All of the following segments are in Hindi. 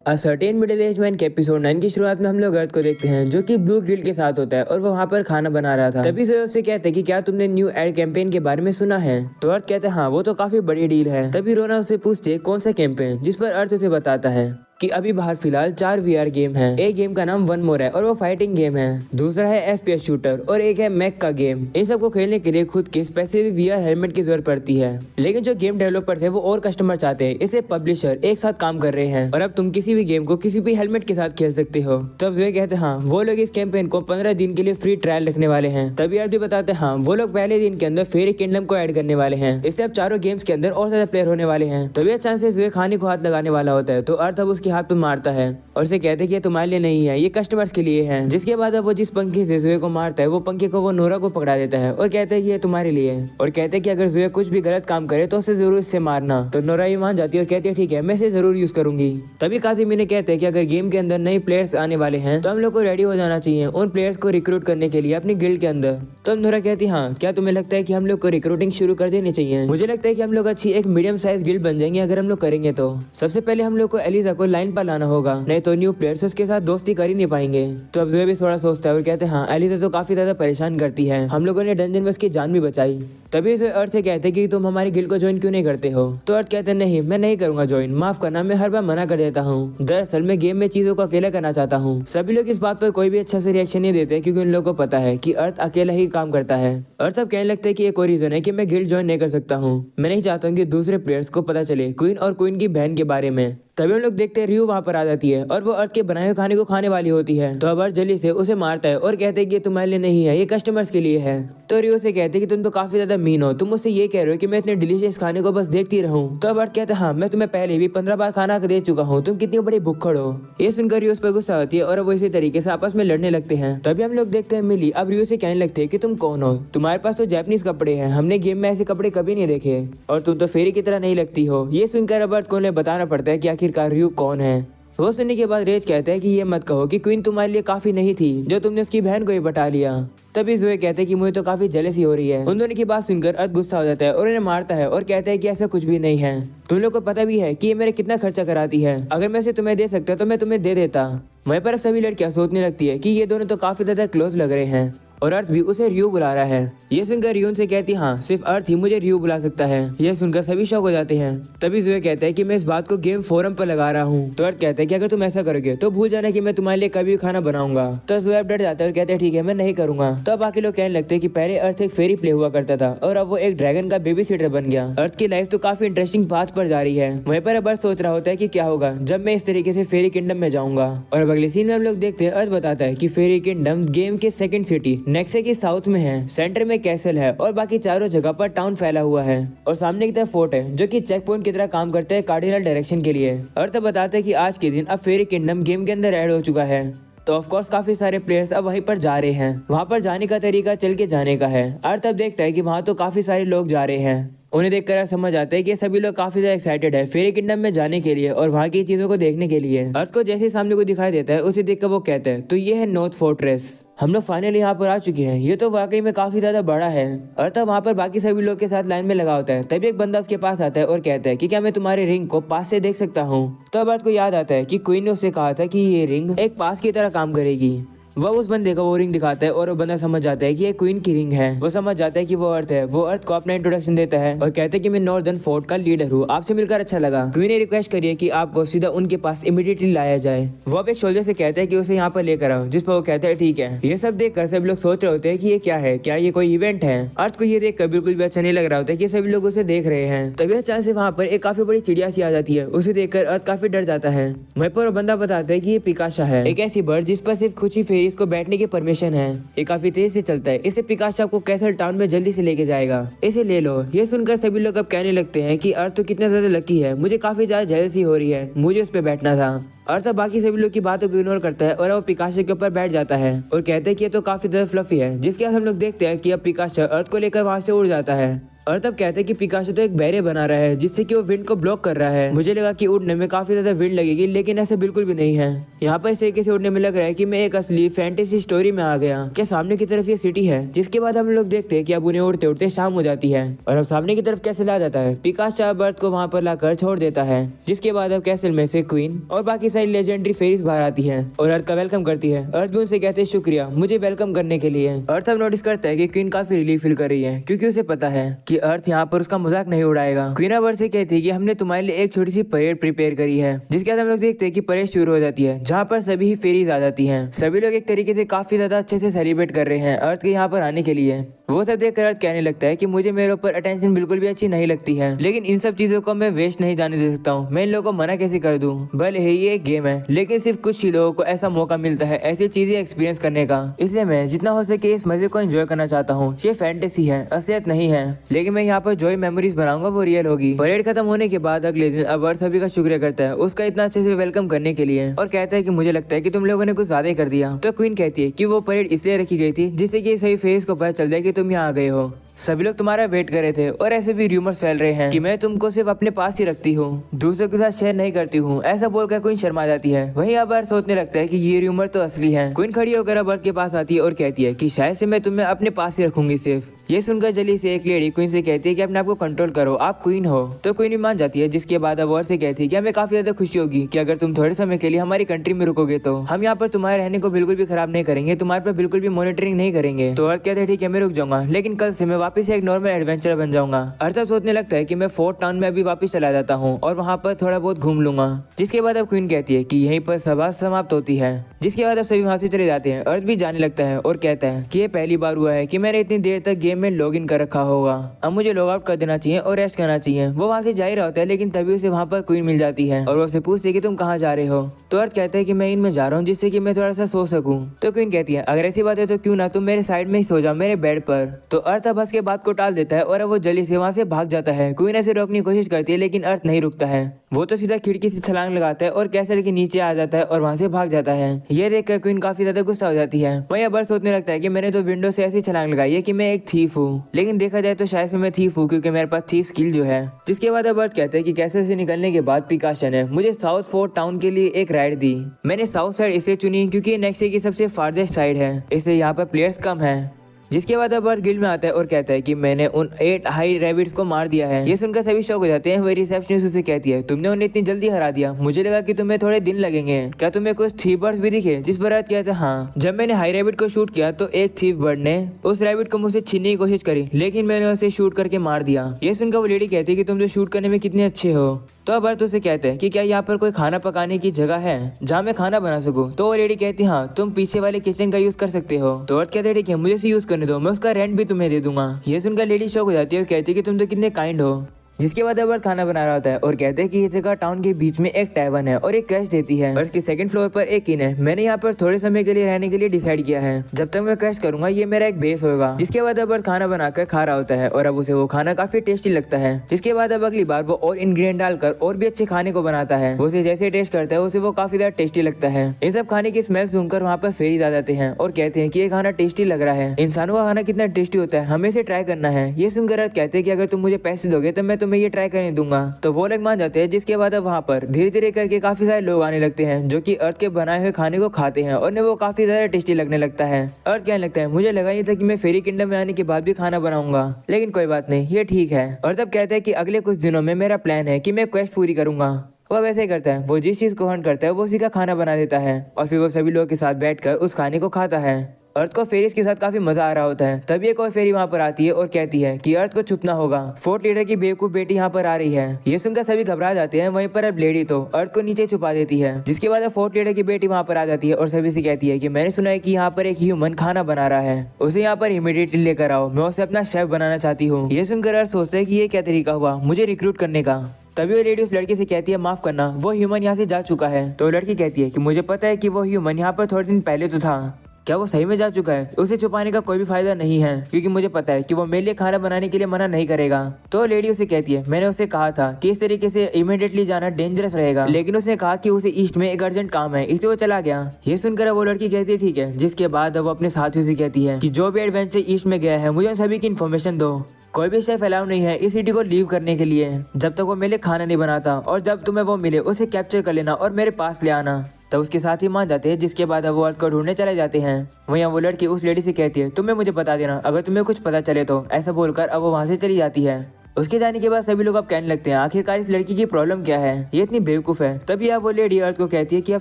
A certain middle age man के एपिसोड 9 की शुरुआत में हम लोग अर्थ को देखते हैं जो कि ब्लू गिल्ड के साथ होता है और वो वहाँ पर खाना बना रहा था। तभी से उससे कहते हैं कि क्या तुमने न्यू एड कैंपेन के बारे में सुना है। तो अर्थ कहते हैं हाँ वो तो काफी बड़ी डील है। तभी रोना उससे पूछती है कौन सा कैंपेन, जिस पर अर्थ उसे बताता है कि अभी बाहर फिलहाल 4 VR गेम हैं। एक गेम का नाम वन मोर है और वो फाइटिंग गेम है। दूसरा है FPS शूटर और एक है मैक का गेम। इन सबको खेलने के लिए खुद के स्पेसिफिक VR हेलमेट की जरूरत पड़ती है, लेकिन जो गेम डेवलपर्स है वो और कस्टमर चाहते हैं, इसलिए पब्लिशर एक साथ काम कर रहे हैं और अब तुम किसी भी गेम को किसी भी हेलमेट के साथ खेल सकते हो। तब वे कहते हैं हाँ वो लोग इस कैंपेन को 15 दिन के लिए फ्री ट्रायल रखने वाले हैं। तभी आप भी बताते हैं हाँ वो लोग पहले दिन के अंदर फेरी किंगडम को ऐड करने वाले हैं। इससे अब चारों गेम्स के अंदर और ज्यादा प्लेयर होने वाले हैं। तभी चांसेस वे खाने को हाथ लगाने वाला होता है तो अर्थ अब उसके हाथ पे मारता है और उसे कहते हैं कि ये तुम्हारे लिए नहीं है, ये कस्टमर्स के लिए है। जिसके बाद अब वो जिस पंखे से जुए को मारता है वो पंखे को वो नोरा को पकड़ा देता है और कहते हैं कि ये तुम्हारे लिए है और कहते हैं कि अगर जुए कुछ भी गलत काम करे तो उसे जरूर इससे मारना। तो नोरा भी मान जाती है और कहती है ठीक है मैं इसे जरूर यूज करूंगी। तभी काजिमी कहते हैं कि अगर गेम के अंदर नए प्लेयर्स आने वाले हैं तो हम लोग को रेडी हो जाना चाहिए उन प्लेयर्स को रिक्रूट करने के लिए अपनी गिल्ड के अंदर। तो नोरा कहती है हाँ क्या तुम्हें लगता है कि हम लोग को रिक्रूटिंग शुरू कर देनी चाहिए? मुझे लगता है कि हम लोग अच्छी एक मीडियम साइज गिल्ड बन जाएंगे अगर हम लोग करेंगे तो। सबसे पहले हम लोग को एलिजा को लाइन पर लाना होगा, नहीं तो न्यू प्लेयर्स उसके साथ दोस्ती कर ही नहीं पाएंगे। तो अब जोए भी थोड़ा सोचता है और कहते हैं हाँ एलिजा तो काफी ज्यादा परेशान करती है, हम लोगों ने डंजन में उसकी जान भी बचाई। तभी जोए अर्थ से कहते हैं कि तुम हमारी गिल्ड को ज्वाइन क्यों नहीं करते हो? तो अर्थ कहते हैं नहीं मैं नहीं करूंगा ज्वाइन, माफ करना मैं हर बार मना कर देता हूँ। दरअसल मैं गेम में चीजों को अकेला करना चाहता हूँ। सभी लोग इस बात पर कोई भी अच्छा से रिएक्शन नहीं देते क्योंकि उन लोगों को पता है कि अर्थ अकेला ही काम करता है। अर्थ अब कहने लगता है कि एक और रीजन है कि मैं गिल्ड ज्वाइन नहीं कर सकता हूँ, मैं नहीं चाहता हूँ कि दूसरे प्लेयर्स को पता चले क्वीन और क्वीन की बहन के बारे में। तभी हम लोग देखते हैं रियू वहाँ पर आ जाती है और वो अर्थ के बनाए हुए खाने को खाने वाली होती है। तो अब अर्थ जल्दी से उसे मारता है और कहते हैं कि ये तुम्हारे लिए नहीं है, ये कस्टमर्स के लिए है। तो रियू से कहते हैं कि तुम तो काफी ज्यादा मीन हो, तुम मुझसे ये कह रहे हो कि मैं इतने डिलीशियस खाने को बस देखती रहूं। तो अब अर्थ कहते हैं हाँ मैं तुम्हें पहले भी 15 बार खाना दे चुका हूँ, तुम कितनी बड़ी भुक्खड़ हो। ये सुनकर रियू उस पर गुस्सा होती है और वो इसी तरीके से आपस में लड़ने लगते हैं। तभी हम लोग देखते हैं मिली अब रियू से कहने लगते हैं कि तुम कौन हो, तुम्हारे पास तो जापानीज कपड़े हैं, हमने गेम में ऐसे कपड़े कभी नहीं देखे और तुम तो फेरी की तरह नहीं लगती हो। ये सुनकर अब अर्थ को उन्हें बताना पड़ता है कि आखिरकार रियू कौन है। वो सुनने के बाद रेज कहता है कि ये मत कहो कि क्वीन तुम्हारे लिए काफी नहीं थी जो तुमने उसकी बहन को ही बटा लिया। तभी जोए कहते हैं कि मुझे तो काफी जेलसी हो रही है। उन दोनों की बात सुनकर अर्थ गुस्सा हो जाता है और उन्हें मारता है और कहता है कि ऐसा कुछ भी नहीं है, तुम लोग को पता भी है कि ये मेरे कितना खर्चा कराती है, अगर मैं इसे तुम्हें दे सकता तो मैं तुम्हें दे देता। वहीं पर सभी लड़कियां सोचने लगती है कि ये दोनों तो काफी ज्यादा क्लोज लग रहे हैं और अर्थ भी उसे रियू बुला रहा है। ये सुनकर रियून से कहती हाँ सिर्फ अर्थ ही मुझे रियू बुला सकता है। ये सुनकर सभी शौक हो जाते हैं। तभी जोए कहता है कि मैं इस बात को गेम फोरम पर लगा रहा हूँ। तो अर्थ कहता है कि अगर तुम ऐसा करोगे तो भूल जाना कि मैं तुम्हारे लिए कभी खाना बनाऊंगा। तो जोए डर जाता है और कहते हैं ठीक है मैं नहीं करूंगा। तो बाकी लोग कहने लगते हैं कि पहले अर्थ एक फेरी प्ले हुआ करता था और अब वो एक ड्रैगन का बेबी सीटर बन गया। अर्थ की लाइफ तो काफी इंटरेस्टिंग पाथ पर जा रही है। वहीं पर अब अर्थ सोच रहा होता है कि क्या होगा जब मैं इस तरीके से फेरी किंगडम में जाऊंगा। और अब अगले सीन में हम लोग देखते हैं अर्थ बताता है कि फेरी किंगडम गेम के सेकंड सिटी नेक्से की साउथ में है, सेंटर में कैसल है और बाकी चारों जगह पर टाउन फैला हुआ है और सामने की तरफ फोर्ट है जो कि चेक पॉइंट की तरह काम करते हैं कार्डिनल डायरेक्शन के लिए। अर्थ बताते हैं कि आज के दिन अब फेरी किंगडम गेम के अंदर ऐड हो चुका है। तो ऑफ कोर्स काफी सारे प्लेयर्स अब वहीं पर जा रहे हैं। वहां पर जाने का तरीका चल के जाने का है। अर्थ अब देखता है कि वहां तो काफी सारे लोग जा रहे हैं। उन्हें देखकर समझ आता है कि सभी लोग काफी ज्यादा एक्साइटेड है फेरी किंगडम में जाने के लिए और वहाँ की चीजों को देखने के लिए। अर्थ को जैसे सामने को दिखाई देता है उसे देखकर वो कहता है तो ये है नॉर्थ फोर्ट्रेस, हम लोग फाइनली यहाँ पर आ चुके हैं, ये तो वाकई में काफी ज्यादा बड़ा है। अर्थ वहाँ पर बाकी सभी लोग के साथ लाइन में लगा होता है। तभी एक बंदा उसके पास आता है और कहता है कि क्या मैं तुम्हारे रिंग को पास से देख सकता हूँ। तो अब अर्थ को याद आता है कि क्वीन ने उससे कहा था कि ये रिंग एक पास की तरह काम करेगी। वह उस बंदे को वो रिंग दिखाता है और वो बंदा समझ जाता है कि ये क्वीन की रिंग है। वो समझ जाता है कि वो अर्थ है। वो अर्थ को अपना इंट्रोडक्शन देता है और कहता है कि मैं नॉर्दर्न फोर्ट का लीडर हूँ, आपसे मिलकर अच्छा लगा। क्वीन ने रिक्वेस्ट करी है कि आपको सीधा उनके पास इमीडिएटली लाया जाए। वो अब एक सोल्जर से कहता है कि उसे यहाँ पर लेकर आओ, जिस पर वो कहता है ठीक है। ये सब देखकर सभी लोग सोच रहे होते हैं कि ये क्या है, क्या ये कोई इवेंट है। अर्थ को ये देखकर बिल्कुल भी अच्छा नहीं लग रहा होता है कि सभी लोग उसे देख रहे हैं। तभी अचानक से वहाँ पर एक काफी बड़ी चिड़िया सी आ जाती है। उसे देखकर अर्थ काफी डर जाता है। वहीं पर बंदा बताता है कि ये पिकाशा है, एक ऐसी बर्ड जिस पर सिर्फ कुछ ही फेरीज को बैठने की परमिशन है। ये काफी तेज से चलता है, इसे पिकाशा को कैसल टाउन में जल्दी से लेके जाएगा, इसे ले लो। ये सुनकर सभी लोग अब कहने लगते हैं कि अर्थ तो कितना ज्यादा लकी है, मुझे काफी ज्यादा जेलसी हो रही है, मुझे उस पर बैठना था। अर्थ बाकी सभी लोग की बातों को इग्नोर करता है और वो पिकाशा के ऊपर बैठ जाता है और कहते हैं कि ये तो काफी ज्यादा फ्लफी है। जिसके बाद हम लोग देखते हैं कि अब पिकाशा अर्थ को लेकर वहां से उड़ जाता है। और तब कहते हैं कि पिकासो तो एक बैरियर बना रहा है जिससे कि वो विंड को ब्लॉक कर रहा है। मुझे लगा कि उड़ने में काफी ज्यादा विंड लगेगी, लेकिन ऐसे बिल्कुल भी नहीं है। यहाँ पर इस तरीके से उड़ने में लग रहा है कि मैं एक असली फैंटेसी स्टोरी में आ गया। क्या सामने की तरफ ये सिटी है। जिसके बाद हम लोग देखते हैं कि अब उन्हें उड़ते उड़ते शाम हो जाती है और अब सामने की तरफ कैसल आ जाता है। पिकासो अब अर्थ को वहाँ पर लाकर छोड़ देता है। जिसके बाद अब कैसल में से क्वीन और बाकी सारी लेजेंडरी फेरीज बाहर आती है और अर्थ का वेलकम करती है। अर्थ भी उनसे कहते हैं शुक्रिया मुझे वेलकम करने के लिए। अर्थ अब नोटिस करता है कि क्वीन काफी रिलीफ फील कर रही है क्योंकि उसे पता है कि अर्थ यहाँ पर उसका मजाक नहीं उड़ाएगा। क्वीन अब अर्थ से कहती है कि हमने तुम्हारे लिए एक छोटी सी परेड प्रिपेयर करी है। जिसके बाद हम लोग देखते हैं कि परेड शुरू हो जाती है जहाँ पर सभी ही फेरीज आ जाती हैं। सभी लोग एक तरीके से काफी ज्यादा अच्छे से सेलिब्रेट कर रहे हैं अर्थ के यहाँ पर आने के लिए। वो सब देखकर अर्थ कहने लगता है कि मुझे मेरे ऊपर अटेंशन बिल्कुल भी अच्छी नहीं लगती है, लेकिन इन सब चीजों को मैं वेस्ट नहीं जाने दे सकता हूँ। मैं इन लोगों को मना कैसे कर दूं। भले ही ये एक गेम है, लेकिन सिर्फ कुछ ही लोगों को ऐसा मौका मिलता है ऐसी चीजें एक्सपीरियंस करने का। इसलिए मैं जितना हो सके इस मजे को एंजॉय करना चाहता हूँ। ये फैंटेसी है, असलियत नहीं है, लेकिन मैं यहाँ पर जो मेमोरीज बनाऊंगा वो रियल होगी। परेड खत्म होने के बाद अगले दिन अब अर्थ सभी का शुक्रिया करता है उसका इतना अच्छे से वेलकम करने के लिए और कहता है कि मुझे लगता है कि तुम लोगों ने कुछ ज्यादा ही कर दिया। तो क्वीन कहती है कि वो परेड इसलिए रखी गई थी जिससे कि सही फेस को पता चल जाए कि तुम यहाँ आ गए हो। सभी लोग तुम्हारा वेट कर रहे थे और ऐसे भी रूमर्स फैल रहे हैं कि मैं तुमको सिर्फ अपने पास ही रखती हूँ, दूसरों के साथ शेयर नहीं करती हूँ। ऐसा बोलकर क्वीन शर्मा जाती है। वहीं अब अर्थ सोचने लगता है कि ये रूमर तो असली है। क्वीन खड़ी होकर अब अर्थ के पास आती है और कहती है कि शायद से मैं तुम्हें अपने पास ही रखूंगी सिर्फ। ये सुनकर जल्दी से एक लेडी क्वीन से कहती है कि अपने आप को कंट्रोल करो, आप क्वीन हो। तो क्वीन भी मान जाती है। जिसके बाद अब अर्थ से कहती है कि हमें काफी ज्यादा खुशी होगी कि अगर तुम थोड़े समय के लिए हमारी कंट्री में रुकोगे तो हम यहाँ पर तुम्हारे रहने को बिल्कुल भी खराब नहीं करेंगे, तुम्हारे पर बिल्कुल भी मॉनिटरिंग नहीं करेंगे। तो अर्थ कहते हैं ठीक है मैं रुक जाऊंगा, लेकिन कल से मैं वापस एक नॉर्मल एडवेंचर बन जाऊंगा। अर्थ सोचने लगता है कि मैं फोर्ट टाउन में अभी वापस चला जाता हूँ और वहाँ पर थोड़ा बहुत घूम लूंगा। जिसके बाद अब क्वीन कहती है कि यहीं पर सभा समाप्त होती है। जिसके बाद अब सभी वहाँ से चले जाते हैं। अर्थ भी जाने लगता है और कहता है कि ये पहली बार हुआ है कि मैंने इतनी देर तक गेम में लॉग इन कर रखा होगा, अब मुझे लॉग आउट कर देना चाहिए और रेस्ट करना चाहिए। वो वहाँ से जा ही रहा होता है, लेकिन तभी उसे वहाँ पर क्वीन मिल जाती है और वो उसे पूछती है कि तुम कहाँ जा रहे हो। तो अर्थ कहता है कि मैं इनमें जा रहा हूँ जिससे कि मैं थोड़ा सा सो सकूं। तो क्वीन कहती है अगर ऐसी बात है तो क्यों ना तुम मेरे साइड में ही सो जाओ, मेरे बेड पर। तो अर्थ अब हंस के बात को टाल देता है और अब वो जल्दी से वहाँ से भाग जाता है। क्वीन ऐसे रोकने की कोशिश करती है, लेकिन अर्थ नहीं रुकता है। वो तो सीधा खिड़की से छलांग लगाता है और कैसल के नीचे आ जाता है और वहाँ से भाग जाता है। ये देखकर क्वीन काफी ज्यादा गुस्सा हो जाती है। वहीं अब अर्थ सोचने लगता है कि मैंने तो विंडो से ऐसी छलांग लगाई है कि मैं एक थीफ हूँ, लेकिन देखा जाए तो शायद मैं थीफ हूँ क्योंकि मेरे पास थीफ स्किल जो है। जिसके बाद अब अर्थ कहते हैं कि कैसल से निकलने के बाद पिकासो ने मुझे साउथ फोर्ट टाउन के लिए एक राइड दी। मैंने साउथ साइड इसलिए चुनी क्योंकि ये नेक्स्ट की सबसे फार्देस्ट साइड है, इसलिए यहाँ पर प्लेयर्स कम है। जिसके बाद अब अर्थ गिल्ड में आता है और कहता है कि मैंने उन 8 हाई रैबिट्स को मार दिया है। ये सुनकर सभी शॉक हो जाते हैं। वही रिसेप्शनिस्ट उसे कहती है तुमने उन्हें इतनी जल्दी हरा दिया, मुझे लगा कि तुम्हें थोड़े दिन लगेंगे, क्या तुम्हें कुछ थीफ बर्ड्स भी दिखे। जिस पर अर्थ कहता है हाँ, जब मैंने हाई रैबिट को शूट किया तो एक थीफ बर्ड ने उस रैबिट को मुझसे छीनने की कोशिश करी, लेकिन मैंने उसे शूट करके मार दिया। ये सुनकर वो लेडी कहती है कि तुम तो शूट करने में कितने अच्छे हो। तो अब अर्थ उसे कहते हैं कि क्या यहाँ पर कोई खाना पकाने की जगह है जहाँ मैं खाना बना सकूँ। तो वो लेडी कहती है हाँ, तुम पीछे वाले किचन का यूज कर सकते हो। तो अर्थ कहते हैं ठीक है मुझे इसे यूज करने दो, मैं उसका रेंट भी तुम्हें दे दूंगा। ये सुनकर लेडी शॉक हो जाती है और कहती है कि तुम तो कितने काइंड हो। जिसके बाद अब अर्थ खाना बना रहा होता है और कहते हैं कि ये जगह टाउन के बीच में एक टैवन है और एक कैश देती है और इसके सेकंड फ्लोर पर एक इन है। मैंने यहाँ पर थोड़े समय के लिए रहने के लिए डिसाइड किया है, जब तक मैं कैश करूंगा ये मेरा एक बेस होगा। जिसके बाद अब अर्थ खाना बनाकर खा रहा होता है और अब उसे वो खाना काफी टेस्टी लगता है। जिसके बाद अब अगली बार वो और इंग्रेडिएंट डालकर और भी अच्छे खाने को बनाता है। वो उसे जैसे टेस्ट करता है उसे वो काफी ज्यादा टेस्टी लगता है। इन सब खाने की स्मेल सुनकर वहाँ पर फेरीज आ जाते हैं और कहते हैं कि ये खाना टेस्टी लग रहा है, इंसानों का खाना कितना टेस्टी होता है, हमें इसे ट्राई करना है। ये सुनकर अर्थ कहते हैं कि अगर तुम मुझे पैसे दोगे तो मैं तुम्हें ये ट्राई करने दूंगा। तो वो लोग मान जाते हैं। जिसके बाद अब वहाँ पर धीरे धीरे करके काफी सारे लोग आने लगते हैं जो कि अर्थ के बनाए हुए खाने को खाते हैं और उन्हें वो काफी ज्यादा टेस्टी लगने लगता है। अर्थ कहने लगता है मुझे लगा नहीं था कि मैं फेरी किंगडम में आने के बाद भी खाना बनाऊंगा, लेकिन कोई बात नहीं, ये ठीक है। और तब कहते हैं कि अगले कुछ दिनों में मेरा प्लान है कि मैं क्वेस्ट पूरी करूंगा। वो वैसे ही करता है, वो जिस चीज को हंट करता है वो उसी का खाना बना देता है और फिर वो सभी लोगों के साथ बैठकर उस खाने को खाता है। अर्थ को फेरीज के साथ काफी मजा आ रहा होता है। तभी एक और फेरी वहाँ पर आती है और कहती है कि अर्थ को छुपना होगा, फोर्ट लीडर की बेवकूफ बेटी यहाँ पर आ रही है। ये सुनकर सभी घबरा जाते हैं। वहीं पर अब लेडी तो अर्थ को नीचे छुपा देती है। जिसके बाद फोर्ट लीडर की बेटी वहाँ पर आ जाती है और सभी से कहती है कि मैंने सुना है कि यहाँ पर एक ह्यूमन खाना बना रहा है, उसे यहाँ पर इमीडिएटली लेकर आओ, मैं उसे अपना शेफ बनाना चाहती हूँ। ये सुनकर अर्थ सोचता है कि ये क्या तरीका हुआ मुझे रिक्रूट करने का। तभी वो लेडी उस लड़की से कहती है माफ करना, वो ह्यूमन यहाँ से जा चुका है। तो लड़की कहती है कि मुझे पता है कि वो ह्यूमन यहाँ पर थोड़े दिन पहले तो था, क्या वो सही में जा चुका है? उसे छुपाने का कोई भी फायदा नहीं है क्योंकि मुझे पता है कि वो मेरे लिए खाना बनाने के लिए मना नहीं करेगा। तो लेडी उसे कहती है मैंने उसे कहा था कि इस तरीके से इमीडिएटली जाना डेंजरस रहेगा, लेकिन उसने कहा कि उसे ईस्ट में एक अर्जेंट काम है, इसलिए वो चला गया। ये सुनकर वो लड़की कहती है ठीक है। जिसके बाद वो अपने साथियों से कहती है कि जो भी एडवेंचर ईस्ट में गया है मुझे सभी की इन्फॉर्मेशन दो। कोई भी शेफ अलाउ नहीं है इस सिटी को लीव करने के लिए जब तक वो मेरे लिए खाना नहीं बनाता, और जब तुम्हें वो मिले उसे कैप्चर कर लेना और मेरे पास ले आना। तब उसके साथ ही मान जाते हैं, जिसके बाद अब वो अर्थ को ढूंढने चले जाते हैं। वहीं वो लड़की उस लेडी से कहती है तुम्हें मुझे बता देना अगर तुम्हें कुछ पता चले तो। ऐसा बोलकर अब वो वहाँ से चली जाती है। उसके जाने के बाद सभी लोग अब कहने लगते हैं आखिरकार इस लड़की की प्रॉब्लम क्या है, ये इतनी बेवकूफ है। तभी अब वो लेडी अर्थ को कहती है कि अब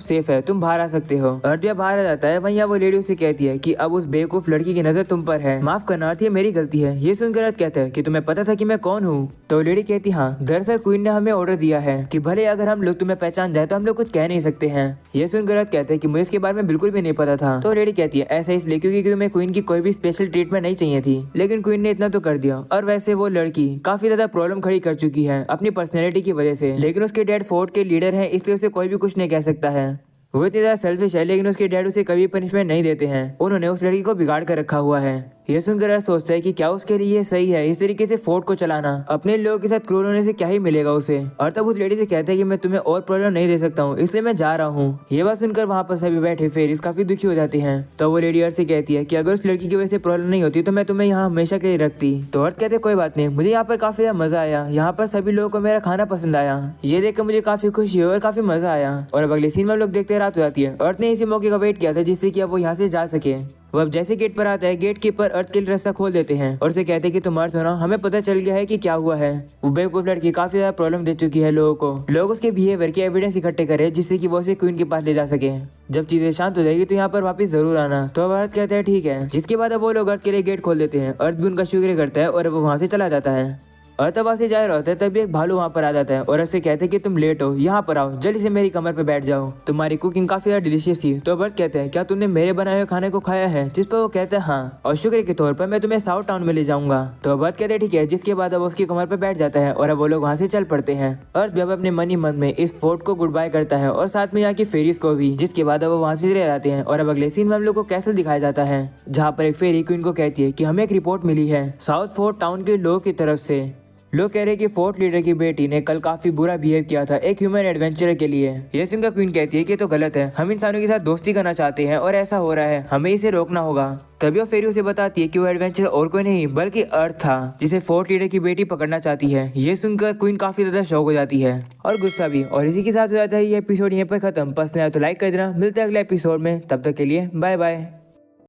सेफ है, तुम बाहर आ सकते हो। अर्थ भी बाहर आ जाता है। वहीं वो लेडी उसे कहती है कि अब उस बेवकूफ लड़की की नजर तुम पर है, माफ करना अर्थ, ये मेरी गलती है। ये सुनकर अर्थ कहता है कि तुम्हें पता था कि मैं कौन हूँ। तो लेडी कहती हाँ, दरअसल क्वीन ने हमें ऑर्डर दिया है कि भले अगर हम लोग तुम्हें पहचान जाए तो हम लोग कुछ कह नहीं सकते हैं। ये सुनकर अर्थ कहते हैं कि मुझे इसके बारे में बिल्कुल भी नहीं पता था। तो लेडी कहती है ऐसा इसलिए क्योंकि तुम्हें क्वीन की कोई भी स्पेशल ट्रीटमेंट नहीं चाहिए थी, लेकिन क्वीन ने इतना तो कर दिया। और वैसे वो लड़की काफी ज्यादा प्रॉब्लम खड़ी कर चुकी है अपनी पर्सनैलिटी की वजह से, लेकिन उसके डैड फोर्ट के लीडर हैं इसलिए उसे कोई भी कुछ नहीं कह सकता है। वो इतनी ज्यादा सेल्फिश है, लेकिन उसके डैड उसे कभी पनिशमेंट नहीं देते हैं। उन्होंने उस लड़की को बिगाड़ कर रखा हुआ है। ये सुनकर अर्थ सोचता है कि क्या उसके लिए ये सही है इस तरीके से फोर्ट को चलाना, अपने लोगों के साथ क्रूर होने से क्या ही मिलेगा उसे। और तब उस लेडी से कहता है कि मैं तुम्हें और प्रॉब्लम नहीं दे सकता हूँ, इसलिए मैं जा रहा हूँ। ये बात सुनकर वहाँ पर सभी बैठे फेरिस काफी दुखी हो जाती हैं। तो वो लेडी अर्थ से कहती है कि अगर उस लड़की की वजह से प्रॉब्लम नहीं होती तो मैं तुम्हें यहाँ हमेशा के लिए रखती। तो अर्थ कहते कोई बात नहीं, मुझे यहाँ पर काफी ज्यादा मजा आया, यहाँ पर सभी लोगों को मेरा खाना पसंद आया, ये देखकर मुझे काफी खुशी हुई और काफी मजा आया। और अब अगले सीन में हम लोग देखते रात हो जाती है। अर्थ ने इसी मौके का वेट किया था जिससे कि अब वो यहाँ से जा सके। वो अब जैसे गेट पर आता है, गेट कीपर अर्थ के लिए रास्ता खोल देते हैं और उसे कहते हैं कि तुम अर्थ हो ना, हमें पता चल गया है कि क्या हुआ है। वो बेवकूफ लड़की काफी ज्यादा प्रॉब्लम दे चुकी है लोगों को। लोग उसके बिहेवियर के एविडेंस इकट्ठे करे जिससे कि वो उसे क्वीन के पास ले जा सके। जब चीजें शांत हो जाएगी तो यहाँ पर वापस जरूर आना। तो अब अर्थ कहते हैं ठीक है। जिसके बाद अब वो लोग अर्थ के लिए गेट खोल देते हैं। अर्थ भी उनका शुक्रिया करता है और वो वहाँ से चला जाता है। और तब वहाँ से जा रहा होता है, तभी एक भालू वहाँ पर आ जाता है और ऐसे कहते हैं कि तुम लेट हो, यहाँ पर आओ, जल्दी से मेरी कमर पे बैठ जाओ, तुम्हारी कुकिंग काफी ज्यादा डिलीशियस थी। तो बर्थ कहते हैं क्या तुमने मेरे बनाए हुए खाने को खाया है, जिस पर वो कहते हैं हाँ, और शुक्र के तौर पर मैं तुम्हें साउथ टाउन में ले जाऊंगा। तो बर्थ कहते हैं ठीक है। जिसके बाद अब उसकी कमर पर बैठ जाता है और अब वो लोग वहाँ से चल पड़ते हैं। अर्थ भी अब अपने मन ही मन में इस फोर्ट को गुड बाय करता है और साथ में यहाँ की फेरीज को भी। जिसके बाद अब वो वहाँ से चले जाते हैं और अब अगले सीन में हम लोग को कैसल दिखाया जाता है, जहाँ पर एक फेरी क्वीन को कहती है कि हमें एक रिपोर्ट मिली है साउथ फोर्ट टाउन के लोगों की तरफ से। लोग कह रहे हैं कि फोर्ट लीडर की बेटी ने कल काफी बुरा बिहेव किया था एक ह्यूमन एडवेंचरर के लिए। ये सुनकर क्वीन कहती है कि तो गलत है, हम इंसानों के साथ दोस्ती करना चाहते हैं और ऐसा हो रहा है, हमें इसे रोकना होगा। तभी वो फेरी उसे बताती है कि वो एडवेंचर और कोई नहीं बल्कि अर्थ था, जिसे फोर्ट लीडर की बेटी पकड़ना चाहती है। ये सुनकर क्वीन काफी ज्यादा शौक हो जाती है और गुस्सा भी। और इसी के साथ हो जाता है ये एपिसोड यहीं पर खत्म। पसंद आया तो लाइक कर देना। मिलते हैं अगले एपिसोड में, तब तक के लिए बाय बाय।